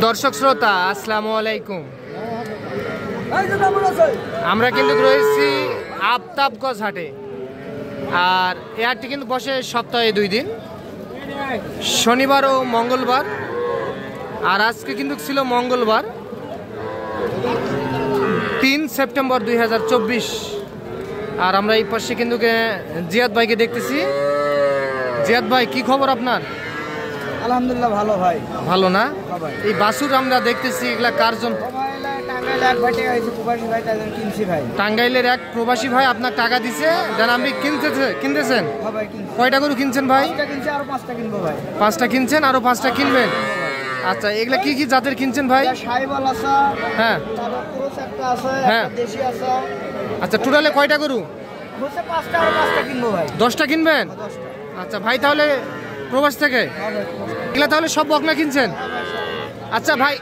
দর্শক শ্রোতা আসসালামু আলাইকুম। আমরা কিন্তু রয়েছি আফতাবগঞ্জ হাটে, আর এই হাটটি কিন্তু বসে সপ্তাহে 2 দিন, শনিবার ও মঙ্গলবার। আর আজকে কিন্তু ছিল মঙ্গলবার 3 সেপ্টেম্বর 2024। আর আমরা এই পাশে কিন্তু জিয়াদ ভাইকে দেখতেছি। জিয়াদ ভাই, কি খবর আপনার? আলহামদুলিল্লাহ ভালো ভাই। ভালো না? এই বাছুর আমরা দেখতেছি, এগুলা কার জন্য? টাঙ্গাইলের এক প্রবাসী ভাই আপনার টাকা দিছে, দেন আপনি কিনতেছেন। কয়টা গরু কিনছেন ভাই? 5টা কিনছেন, আরো 5টা কিনবেন। আচ্ছা, এগুলা কি কি জাতের কিনছেন ভাই? হ্যাঁ হ্যাঁ। আচ্ছা, টোটালে কয়টা গরু? 10টা কিনবেন। আচ্ছা ভাই, তাহলে প্রবাস থেকে এগুলা তাহলে সব বকনা কিনছেন? আচ্ছা ভাই,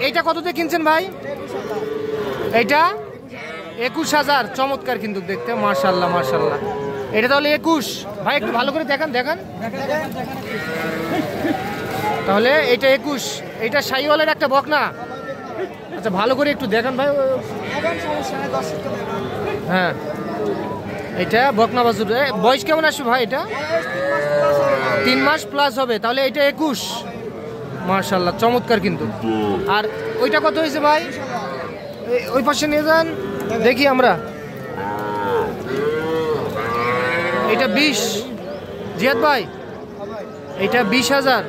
এইটা কততে কিনছেন ভাই? এইটা 21,000। চমৎকার কিন্তু দেখতে, মাশাআল্লাহ মাশাআল্লাহ। এটা তাহলে 21 ভাই, একটু ভালো করে দেখান। তাহলে এইটা 21, এইটা শাহিওয়ালের একটা বকনা। আচ্ছা, ভালো করে একটু দেখান ভাই। হ্যাঁ, এটা বকনা বাছুর। বয়স কেমন আসবে ভাই? এটা 3 মাস প্লাস হবে, তাহলে এটা 21। মাশাআল্লাহ, চমৎকার কিন্তু। আর ওইটা কত হয়েছে ভাই? ওই পাশে নিয়ে যান, দেখি আমরা। এটা 20 জিয়াদ ভাই, এটা 20,000।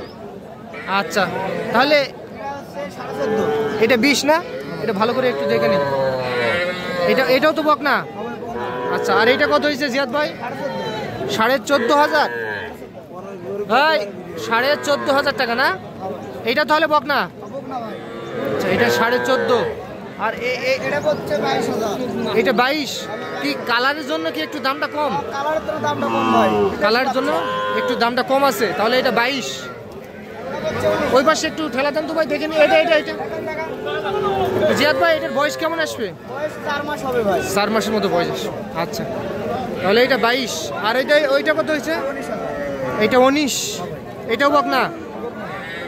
আচ্ছা, তাহলে এটা 20 না? এটা ভালো করে একটু দেখে নিন। এটাও তো বকনা। আচ্ছা, আর এটা কত হয়েছে জিয়াদ ভাই? 14,500। ভাই 14,500 টাকা না? এইটা তাহলে বকনা। আচ্ছা, এটা 14,500। আর এটা 22। কি কালারের জন্য কি একটু দামটা কম? কালারের জন্য একটু দামটা কম আছে, তাহলে এটা 22। ওই পাশে একটু ঠেলা দেন তো ভাই, দেখে নি। এটা জিয়াদ ভাই, এটার বয়স কেমন আসবে? 4 মাস হবে ভাই। 4 মাসের মতো বয়স আসবে। আচ্ছা, তাহলে এটা 22। আর ওইটা কত হয়েছে? এটা 19। এটাও বকনা।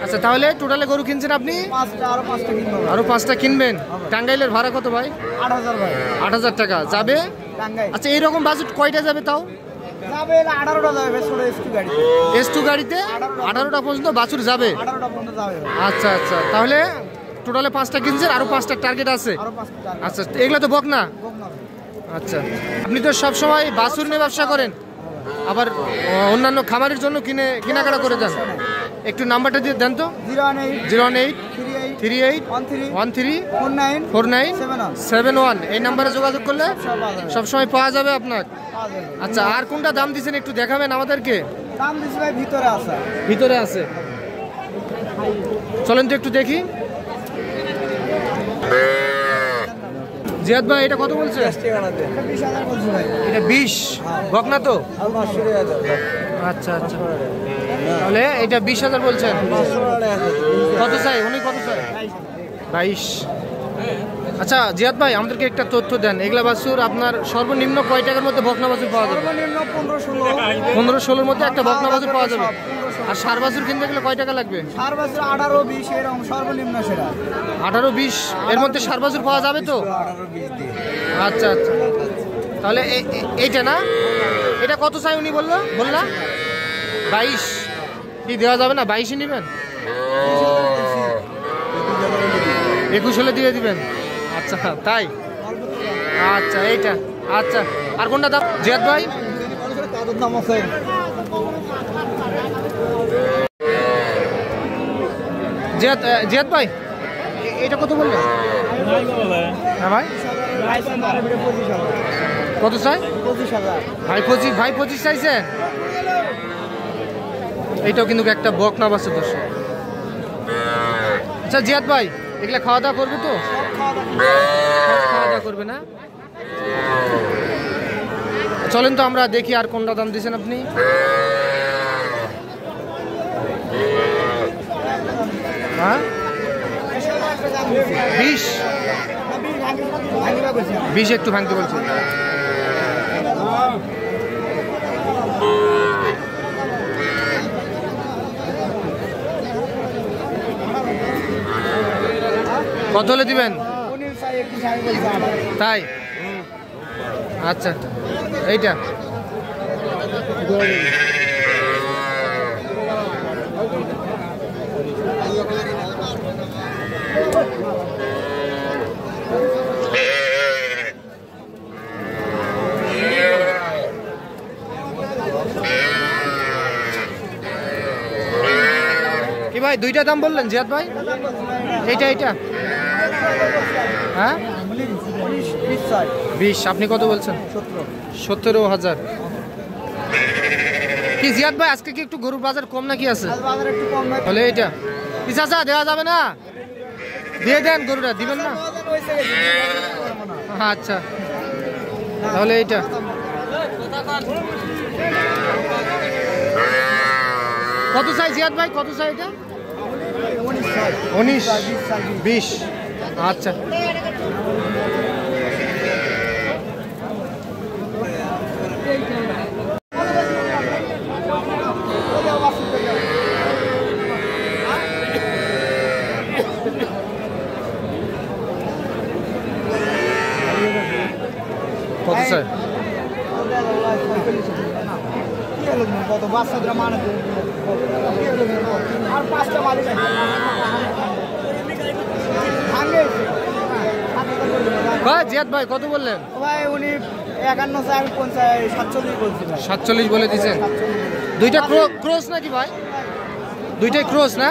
আচ্ছা, তাহলে টোটালে গরু কিনছেন আপনি? আরো 5টা কিনবেন। টাঙ্গাইলের ভাড়া কত ভাই? 8,000 ভাই। 8,000 টাকা যাবে। আচ্ছা, এইরকম বাজেট কয়টা যাবে তাও? 18টা যাবে S2 গাড়িতে 18টা পর্যন্ত বাছুর যাবে। আচ্ছা আচ্ছা, তাহলে টোটালে 5টা কিনছেন, আরো 5টা টার্গেট আছে। আচ্ছা, এগুলা তো বকনা। আচ্ছা, আপনি তো সবসময় বাছুর নিয়ে ব্যবসা করেন, আবার অন্যান্য খামারের জন্য কেনাকাটা করে দেন। একটু নাম্বারটা দিয়ে দেন তো। 018 38 13 49 71। এই নাম্বারে যোগাযোগ করলে সবসময় পাওয়া যাবে আপনার। আচ্ছা, আর কোনটা দাম দিচ্ছেন একটু দেখাবেন আমাদেরকে? দাম দিছি ভাই ভিতরে আছে। চলেন তো একটু দেখি। জিয়াদ ভাই, এটা কত বলছে? এটা 20 বকনা তো? আচ্ছা আচ্ছা, তাহলে এটা 20,000 বলছেন। কত চাই উনি? কত চাই? 22। আচ্ছা জিয়াদ ভাই, আমাদেরকে একটা তথ্য দেন। এগুলা বাছুর আপনার সর্বনিম্ন কয় টাকার মধ্যে বকনা বাছুর পাওয়া যাবে? 15-16 মধ্যে একটা বকনা বাছুর পাওয়া যাবে। আর ষাঁড় বাছুর কিনতে গেলে কয় টাকা লাগবে? 18-20 এরকম সর্বনিম্ন। সেটা 18-20 এর মধ্যে ষাঁড় বাছুর পাওয়া যাবে তো? আচ্ছা আচ্ছা, তাহলে এইটা না? এটা কত চাই উনি বললা? 22 কি দেওয়া যাবে না? 22ই নেবেন? 21 হলে দিয়ে দিবেন। আচ্ছা তাই? আচ্ছা, এইটা। আচ্ছা, আর কোনটা দাম জিয়াদ ভাই? জিয়াদ ভাই, এটা কত বললেন? হ্যাঁ ভাই, কত চাই? 25,000 ভাই 25 চাইছে। এইটাও কিন্তু একটা বকনা বাছুর দর্শক। আচ্ছা জিয়াদ ভাই, এগুলা খাওয়া দাওয়া করবে তো? খাওয়া দাওয়া করবে না? চলেন তো আমরা দেখি আর কোনটা দাম দিয়েছেন আপনি। হ্যাঁ 20 একটু ভাঙতে বলছি। কত হলে দিবেন? 19 আমি বলছি 18 তাই? আচ্ছা, এইটা কি ভাই, দুইটা দাম বললেন জিয়াদ ভাই? এইটা এইটা হ্যাঁ 20, আপনি কত বলছেন? 17,000। কি জিয়াদ ভাই, আজকে কি একটু গরুর বাজার কম নাকি আছে? বাজার একটু কম হয়। তাহলে এইটা কি চাচা দেওয়া যাবে না? দিয়ে দেন, গরুটা দিবেন না? আচ্ছা, তাহলে এইটা কত চাই জিয়াদ ভাই, কত চাই এটা? 19, 20। আচ্ছা, কত চাই? কত বাচ্চাদের মানে আর 5টা মালিক ভাই জিয়াদ ভাই কত বললেন? ভাই উনি 51 চাই, 47 বলছি ভাই। 47 বলে দিয়েছেন। দুইটা ক্রস নাকি ভাই? দুইটাই ক্রস না?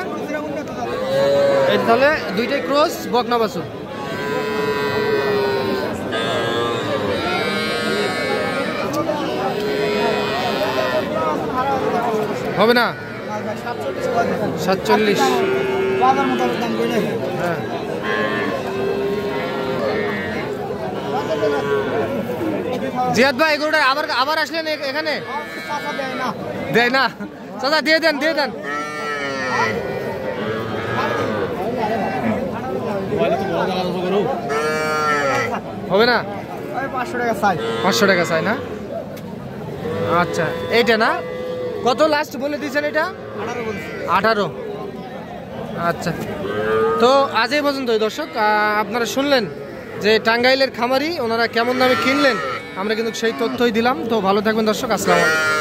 এই তাহলে দুইটাই ক্রস, বকনা বাছুর। হবে না? 47। বাজার মোতাবেক দাম বলে। হ্যাঁ, জিয়াদ ভাই এগুলোটা আবার আসলেন এখানে? দেয় না চাচা, দিয়ে দেন দিয়ে দেন। হবে না? 500 টাকা চাই। 500 টাকা চাই না? আচ্ছা, এইটা না? কত লাস্ট বলে দিয়েছেন এটা? 18 বলছি। 18। আচ্ছা, তো আজ এই পর্যন্ত দর্শক। আপনারা শুনলেন যে টাঙ্গাইলের খামারি ওনারা কেমন দামে কিনলেন, আমরা কিন্তু সেই তথ্যই দিলাম। তো ভালো থাকবেন দর্শক, আসসালামু আলাইকুম।